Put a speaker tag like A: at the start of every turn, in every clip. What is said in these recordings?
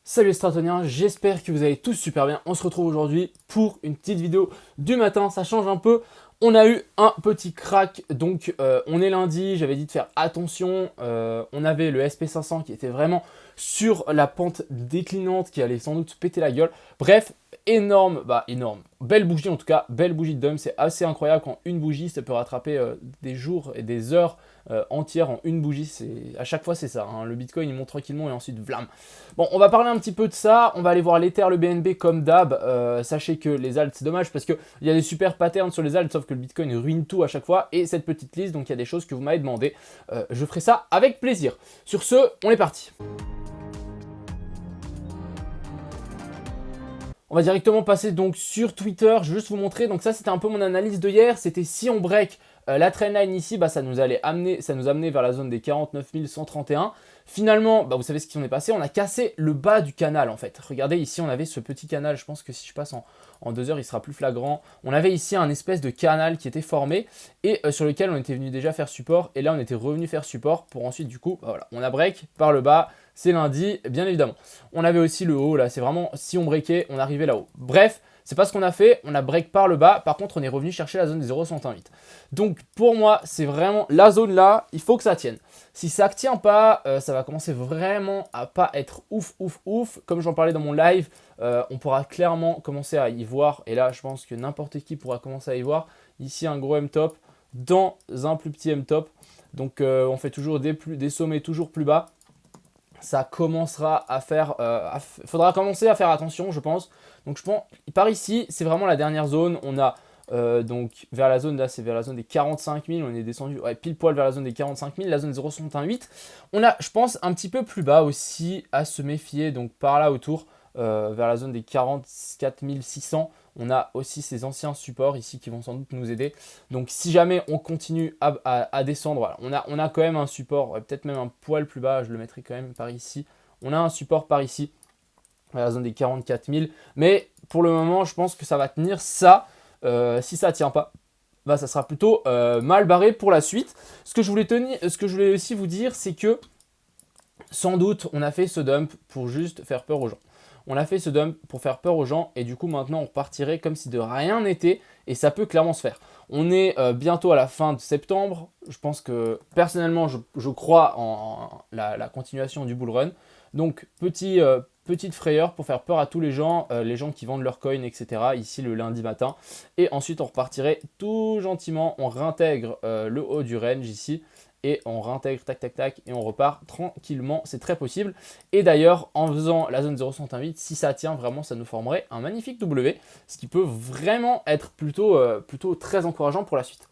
A: Salut les Stratoniens, j'espère que vous allez tous super bien. On se retrouve aujourd'hui pour une petite vidéo du matin, ça change un peu. On a eu un petit crack, donc on est lundi, j'avais dit de faire attention. On avait le SP500 qui était vraiment sur la pente déclinante qui allait sans doute se péter la gueule. Bref, énorme, belle bougie en tout cas, belle bougie de DOM. C'est assez incroyable quand une bougie ça peut rattraper des jours et des heures entières en une bougie. À chaque fois c'est ça, hein. Le Bitcoin il monte tranquillement et ensuite vlam. Bon, on va parler un petit peu de ça, on va aller voir l'Ether, le BNB comme d'hab. Sachez que les alts c'est dommage parce qu'il y a des super patterns sur les alts, sauf que le Bitcoin ruine tout à chaque fois. Et cette petite liste, donc il y a des choses que vous m'avez demandé, je ferai ça avec plaisir. Sur ce, on est parti. On va directement passer donc sur Twitter, je vais juste vous montrer, donc ça c'était un peu mon analyse de hier, c'était si on break la trendline ici, ça nous amenait vers la zone des 49 131. Finalement, vous savez ce qui en est passé, on a cassé le bas du canal en fait. Regardez ici, on avait ce petit canal, je pense que si je passe en 2 heures, il sera plus flagrant. On avait ici un espèce de canal qui était formé et sur lequel on était venu déjà faire support. Et là, on était revenu faire support pour ensuite, du coup, voilà, on a break par le bas. C'est lundi, bien évidemment. On avait aussi le haut, là, c'est vraiment, si on breakait, on arrivait là-haut. Bref, c'est pas ce qu'on a fait, on a break par le bas, par contre on est revenu chercher la zone des 0,108. Donc pour moi, c'est vraiment la zone là, il faut que ça tienne. Si ça ne tient pas, ça va commencer vraiment à pas être ouf. Comme j'en parlais dans mon live, on pourra clairement commencer à y voir, et là je pense que n'importe qui pourra commencer à y voir. Ici un gros M-top dans un plus petit M-top. Donc on fait toujours des sommets toujours plus bas. Ça commencera à faire, faudra commencer à faire attention, je pense. Donc je pense, par ici, c'est vraiment la dernière zone. On a donc vers la zone, là c'est vers la zone des 45 000, on est descendu pile poil vers la zone des 45 000, la zone 0,68. On a, je pense, un petit peu plus bas aussi à se méfier, donc par là autour, vers la zone des 44 600. On a aussi ces anciens supports ici qui vont sans doute nous aider. Donc si jamais on continue à descendre, voilà, on a quand même un support, peut-être même un poil plus bas, je le mettrai quand même par ici. On a un support par ici, à la zone des 44 000. Mais pour le moment, je pense que ça va tenir ça. Si ça ne tient pas, ça sera plutôt mal barré pour la suite. Ce que je voulais aussi vous dire, c'est que sans doute, on a fait ce dump pour juste faire peur aux gens. On a fait ce dump pour faire peur aux gens et du coup maintenant on repartirait comme si de rien n'était et ça peut clairement se faire. On est bientôt à la fin de septembre. Je pense que personnellement je crois en la continuation du bull run. Donc petite frayeur pour faire peur à tous les gens qui vendent leurs coins, etc. ici le lundi matin. Et ensuite on repartirait tout gentiment, on réintègre le haut du range ici. Et on réintègre tac tac tac et on repart tranquillement, c'est très possible. Et d'ailleurs en faisant la zone 0,108, si ça tient vraiment ça nous formerait un magnifique W, ce qui peut vraiment être plutôt très encourageant pour la suite.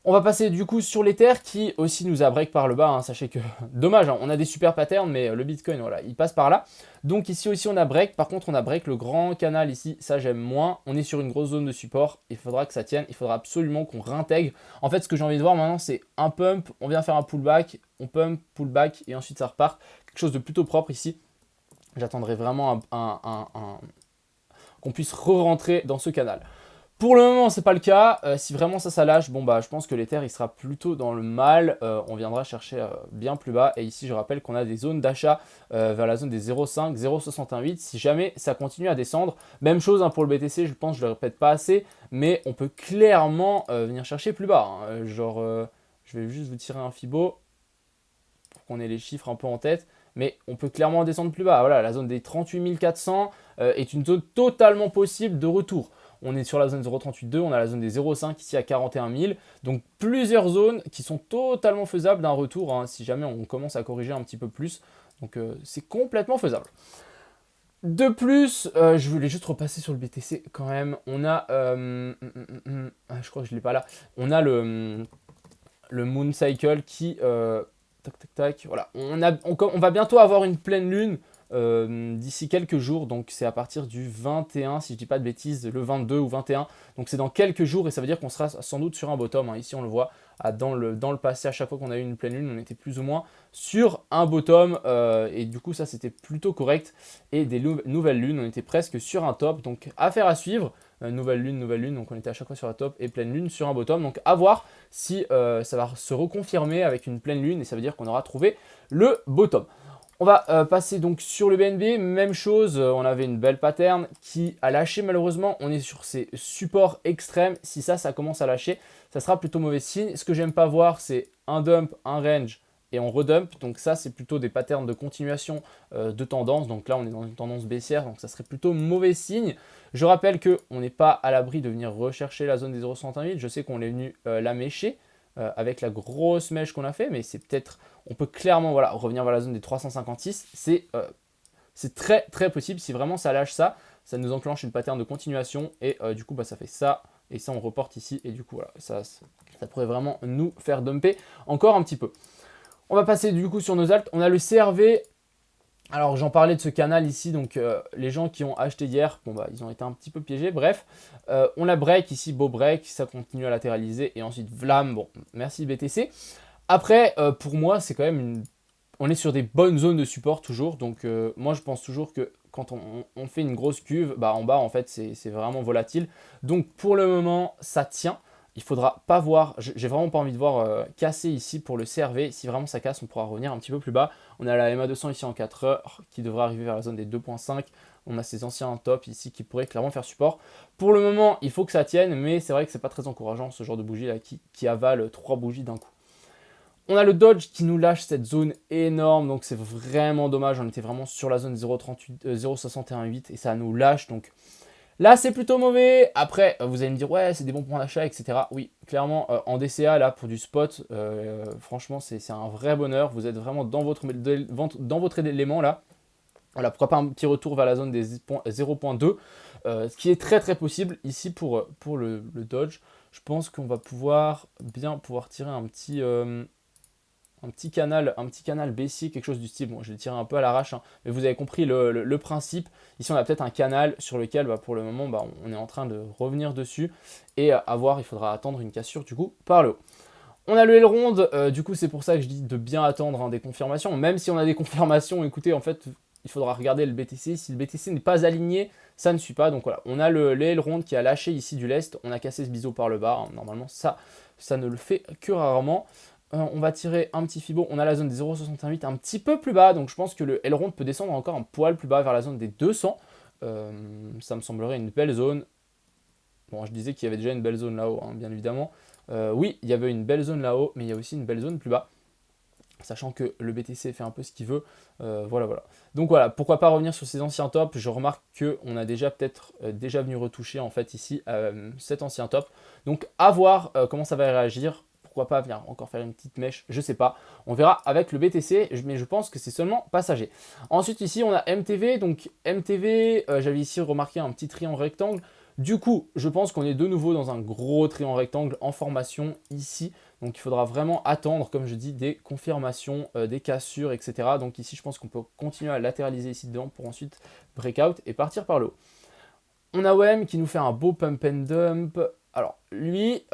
A: On va passer du coup sur l'Ether qui aussi nous a break par le bas, hein. Sachez que, dommage, hein, on a des super patterns mais le Bitcoin voilà, il passe par là. Donc ici aussi on a break, par contre on a break le grand canal ici, ça j'aime moins. On est sur une grosse zone de support, il faudra que ça tienne, il faudra absolument qu'on réintègre. En fait ce que j'ai envie de voir maintenant c'est un pump, on vient faire un pullback, on pump, pullback et ensuite ça repart. Quelque chose de plutôt propre ici. J'attendrai vraiment qu'on puisse re-rentrer dans ce canal. Pour le moment, c'est pas le cas. Si vraiment ça lâche, je pense que l'Ether il sera plutôt dans le mal. On viendra chercher bien plus bas. Et ici, je rappelle qu'on a des zones d'achat vers la zone des 0,5, 0,68. Si jamais ça continue à descendre, même chose hein, pour le BTC, je pense, je le répète pas assez, mais on peut clairement venir chercher plus bas. Hein. Je vais juste vous tirer un Fibo pour qu'on ait les chiffres un peu en tête. Mais on peut clairement descendre plus bas. Voilà, la zone des 38 400 est une zone totalement possible de retour. On est sur la zone 0,38,2, on a la zone des 0,5 ici à 41 000. Donc plusieurs zones qui sont totalement faisables d'un retour hein, si jamais on commence à corriger un petit peu plus. Donc c'est complètement faisable. De plus, je voulais juste repasser sur le BTC quand même. On a, je crois que je ne l'ai pas là. On a le Moon Cycle qui, tac tac tac, voilà. On va bientôt avoir une pleine lune. D'ici quelques jours, donc c'est à partir du 21, si je dis pas de bêtises, le 22 ou 21, donc c'est dans quelques jours et ça veut dire qu'on sera sans doute sur un bottom, hein. Ici on le voit, dans le passé, à chaque fois qu'on a eu une pleine lune, on était plus ou moins sur un bottom et du coup ça c'était plutôt correct et des nouvelles lunes, on était presque sur un top, donc affaire à suivre. Nouvelle lune, donc on était à chaque fois sur la top et pleine lune sur un bottom, donc à voir si ça va se reconfirmer avec une pleine lune et ça veut dire qu'on aura trouvé le bottom. On va passer donc sur le BNB, même chose, on avait une belle pattern qui a lâché malheureusement, on est sur ces supports extrêmes, si ça commence à lâcher, ça sera plutôt mauvais signe. Ce que j'aime pas voir, c'est un dump, un range et on redump, donc ça c'est plutôt des patterns de continuation de tendance, donc là on est dans une tendance baissière, donc ça serait plutôt mauvais signe. Je rappelle qu'on n'est pas à l'abri de venir rechercher la zone des 0,68, je sais qu'on est venu la mécher, avec la grosse mèche qu'on a fait, mais c'est peut-être, on peut clairement voilà, revenir vers la zone des 356, c'est très très possible, si vraiment ça lâche ça, ça nous enclenche une pattern de continuation, et du coup bah, ça fait ça, et ça on reporte ici, et du coup voilà, ça pourrait vraiment nous faire dumper encore un petit peu. On va passer du coup sur nos alts, on a le CRV. Alors j'en parlais de ce canal ici, donc les gens qui ont acheté hier, bon bah ils ont été un petit peu piégés, bref. On a break ici, beau break, ça continue à latéraliser et ensuite vlam, bon merci BTC. Après pour moi c'est quand même on est sur des bonnes zones de support toujours, donc moi je pense toujours que quand on fait une grosse cuve, bah en bas en fait c'est vraiment volatile. Donc pour le moment ça tient. Il faudra pas voir, j'ai vraiment pas envie de voir casser ici pour le CRV. Si vraiment ça casse, on pourra revenir un petit peu plus bas. On a la MA200 ici en 4 heures qui devrait arriver vers la zone des 2.5. On a ces anciens tops ici qui pourraient clairement faire support. Pour le moment, il faut que ça tienne, mais c'est vrai que c'est pas très encourageant ce genre de bougie là qui avale 3 bougies d'un coup. On a le Dodge qui nous lâche cette zone énorme, donc c'est vraiment dommage. On était vraiment sur la zone 0,618 et ça nous lâche, donc là, c'est plutôt mauvais. Après, vous allez me dire, ouais, c'est des bons points d'achat, etc. Oui, clairement, en DCA, là, pour du spot, franchement, c'est un vrai bonheur. Vous êtes vraiment dans votre élément, là. Voilà, pourquoi pas un petit retour vers la zone des 0.2, ce qui est très, très possible. Ici, pour le Dodge, je pense qu'on va bien pouvoir tirer un petit canal baissier, quelque chose du style. Bon, je vais le tirer un peu à l'arrache, hein, mais vous avez compris le principe. Ici, on a peut-être un canal sur lequel, bah, pour le moment, bah, on est en train de revenir dessus. Et à voir, il faudra attendre une cassure, du coup, par le haut. On a le aileron, du coup, c'est pour ça que je dis de bien attendre hein, des confirmations. Même si on a des confirmations, écoutez, en fait, il faudra regarder le BTC. Si le BTC n'est pas aligné, ça ne suit pas. Donc voilà, on a l'aileron qui a lâché ici du lest. On a cassé ce biseau par le bas. Hein. Normalement, ça ne le fait que rarement. On va tirer un petit fibo, on a la zone des 0,68 un petit peu plus bas, donc je pense que le aileron peut descendre encore un poil plus bas vers la zone des 200. Ça me semblerait une belle zone. Bon, je disais qu'il y avait déjà une belle zone là-haut, hein, bien évidemment. Oui, il y avait une belle zone là-haut, mais il y a aussi une belle zone plus bas. Sachant que le BTC fait un peu ce qu'il veut. Voilà. Donc voilà, pourquoi pas revenir sur ces anciens tops. Je remarque qu'on a déjà peut-être déjà venu retoucher en fait ici cet ancien top. Donc à voir comment ça va réagir. Pourquoi pas venir encore faire une petite mèche, je sais pas. On verra avec le BTC, mais je pense que c'est seulement passager. Ensuite ici on a MTV, donc MTV, j'avais ici remarqué un petit triangle rectangle. Du coup, je pense qu'on est de nouveau dans un gros triangle rectangle en formation ici. Donc il faudra vraiment attendre, comme je dis, des confirmations, des cassures, etc. Donc ici, je pense qu'on peut continuer à latéraliser ici dedans pour ensuite breakout et partir par le haut. On a OM qui nous fait un beau pump and dump. Alors lui,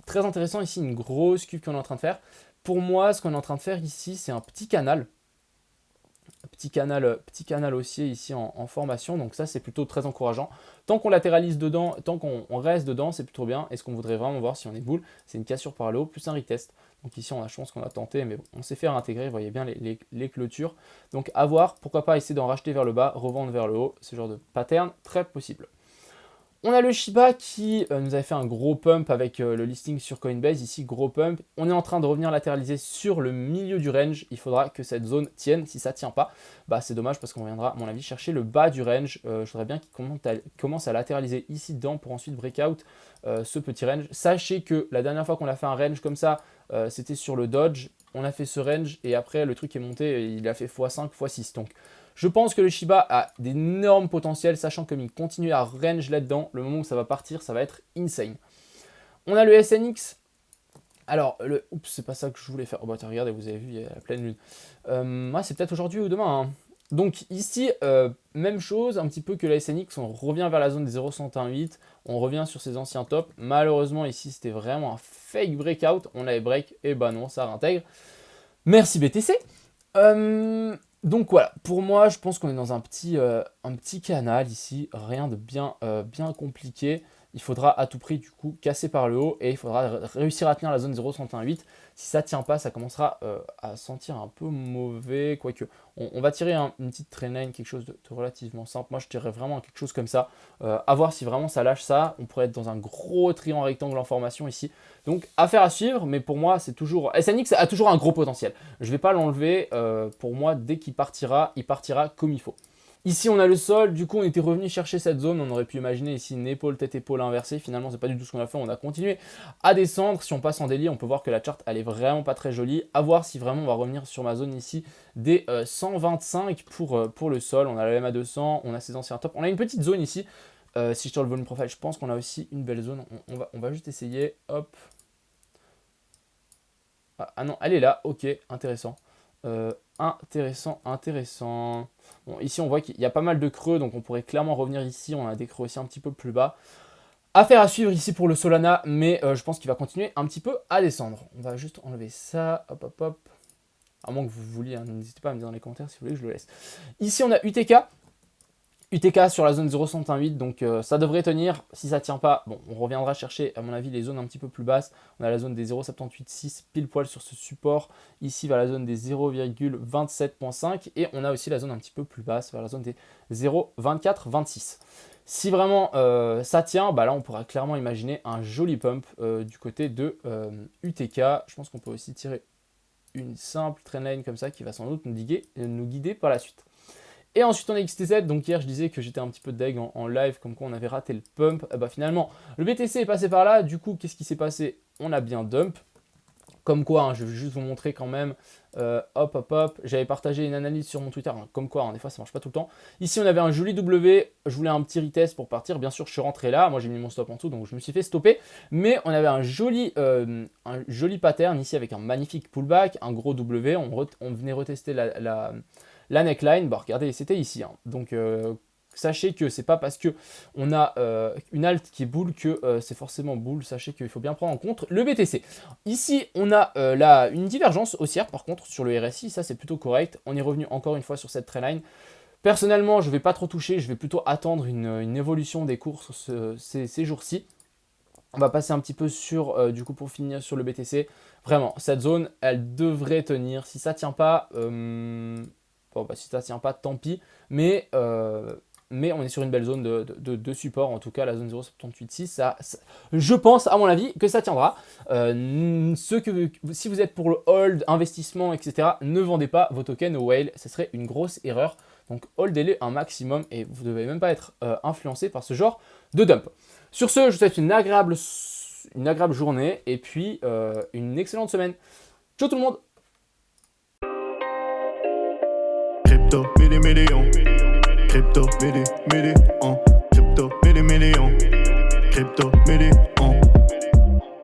A: très intéressant ici, une grosse cuve qu'on est en train de faire. Pour moi, ce qu'on est en train de faire ici, c'est un petit canal. Petit canal haussier ici en formation, donc ça c'est plutôt très encourageant. Tant qu'on latéralise dedans, tant qu'on reste dedans, c'est plutôt bien. Et ce qu'on voudrait vraiment voir si on est boule, c'est une cassure par le haut plus un retest. Donc ici on a chance qu'on a tenté, mais bon, on s'est fait réintégrer, vous voyez bien les clôtures. Donc à voir, pourquoi pas essayer d'en racheter vers le bas, revendre vers le haut, ce genre de pattern très possible. On a le Shiba qui nous avait fait un gros pump avec le listing sur Coinbase. Ici, gros pump. On est en train de revenir latéraliser sur le milieu du range. Il faudra que cette zone tienne. Si ça ne tient pas, bah, c'est dommage parce qu'on viendra, à mon avis, chercher le bas du range. Je voudrais bien qu'il commence à latéraliser ici dedans pour ensuite breakout ce petit range. Sachez que la dernière fois qu'on a fait un range comme ça, c'était sur le Dodge. On a fait ce range et après, le truc est monté. Il a fait x5, x6. Donc, je pense que le Shiba a d'énormes potentiels, sachant qu'il continue à range là-dedans. Le moment où ça va partir, ça va être insane. On a le SNX. Alors, oups, c'est pas ça que je voulais faire. Oh bah regardez, vous avez vu, il y a la pleine lune. C'est peut-être aujourd'hui ou demain. Hein. Donc ici, même chose, un petit peu que la SNX, on revient vers la zone des 0,118, on revient sur ses anciens tops. Malheureusement, ici, c'était vraiment un fake breakout. On avait break, et bah non, ça réintègre. Merci BTC. Donc voilà, pour moi, je pense qu'on est dans un petit canal ici, rien de bien compliqué. il faudra à tout prix du coup casser par le haut et il faudra réussir à tenir la zone 0,61,8. Si ça ne tient pas, ça commencera à sentir un peu mauvais, quoique. On va tirer une petite trendline, quelque chose de relativement simple. Moi, je tirerais vraiment quelque chose comme ça. À voir si vraiment ça lâche ça. On pourrait être dans un gros triangle rectangle en formation ici. Donc, affaire à suivre, mais pour moi, c'est toujours... SNX a toujours un gros potentiel. Je ne vais pas l'enlever. Pour moi, dès qu'il partira, il partira comme il faut. Ici, on a le sol. Du coup, on était revenu chercher cette zone. On aurait pu imaginer ici une épaule, tête-épaule inversée. Finalement, c'est pas du tout ce qu'on a fait. On a continué à descendre. Si on passe en daily, on peut voir que la charte, elle est vraiment pas très jolie. À voir si vraiment on va revenir sur ma zone ici des 125 pour le sol. On a la MA 200. On a ces anciens tops. On a une petite zone ici. Si je tire le volume profile, je pense qu'on a aussi une belle zone. On va juste essayer. Hop. Ah non, elle est là. Ok, intéressant. Intéressant. Bon, ici, on voit qu'il y a pas mal de creux, donc on pourrait clairement revenir ici. On a des creux aussi un petit peu plus bas. Affaire à suivre ici pour le Solana, mais je pense qu'il va continuer un petit peu à descendre. On va juste enlever ça. Hop, hop, hop. À moins que vous vouliez, hein, n'hésitez pas à me dire dans les commentaires si vous voulez que je le laisse. Ici, on a UTK. UTK sur la zone 0,108, donc ça devrait tenir. Si ça ne tient pas, bon, on reviendra chercher, à mon avis, les zones un petit peu plus basses. On a la zone des 0,786 pile poil sur ce support. Ici, vers la zone des 0,27.5. Et on a aussi la zone un petit peu plus basse, vers la zone des 0,2426. Si vraiment ça tient, bah là, on pourra clairement imaginer un joli pump du côté de UTK. Je pense qu'on peut aussi tirer une simple trendline comme ça qui va sans doute nous guider par la suite. Et ensuite on a XTZ, donc hier je disais que j'étais un petit peu deg en live, comme quoi on avait raté le pump. Et bah finalement, le BTC est passé par là, du coup qu'est-ce qui s'est passé? On a bien dump. Comme quoi, hein, je vais juste vous montrer quand même, hop, j'avais partagé une analyse sur mon Twitter, hein, comme quoi, hein, des fois ça marche pas tout le temps. Ici on avait un joli W, je voulais un petit retest pour partir, bien sûr je suis rentré là, moi j'ai mis mon stop en dessous, donc je me suis fait stopper. Mais on avait un joli pattern ici avec un magnifique pullback, un gros W, on venait retester la neckline, bah regardez, c'était ici, hein. Donc sachez que c'est pas parce que on a une alt qui est bull que c'est forcément bull. Sachez qu'il faut bien prendre en compte le BTC. Ici, on a une divergence haussière par contre sur le RSI. Ça, c'est plutôt correct. On est revenu encore une fois sur cette trendline. Personnellement, je ne vais pas trop toucher. Je vais plutôt attendre une évolution des cours ces jours-ci. On va passer un petit peu sur, du coup, pour finir sur le BTC. Vraiment, cette zone, elle devrait tenir. Si ça ne tient pas, bon, bah, si ça tient pas, tant pis. Mais on est sur une belle zone de support, en tout cas la zone 0,786, je pense à mon avis que ça tiendra. Si vous êtes pour le hold, investissement, etc., ne vendez pas vos tokens au whale, ce serait une grosse erreur. Donc holdez-les un maximum et vous ne devez même pas être influencé par ce genre de dump. Sur ce, je vous souhaite une agréable journée et puis une excellente semaine. Ciao tout le monde!
B: Crypto, million. Crypto, million. Crypto, million.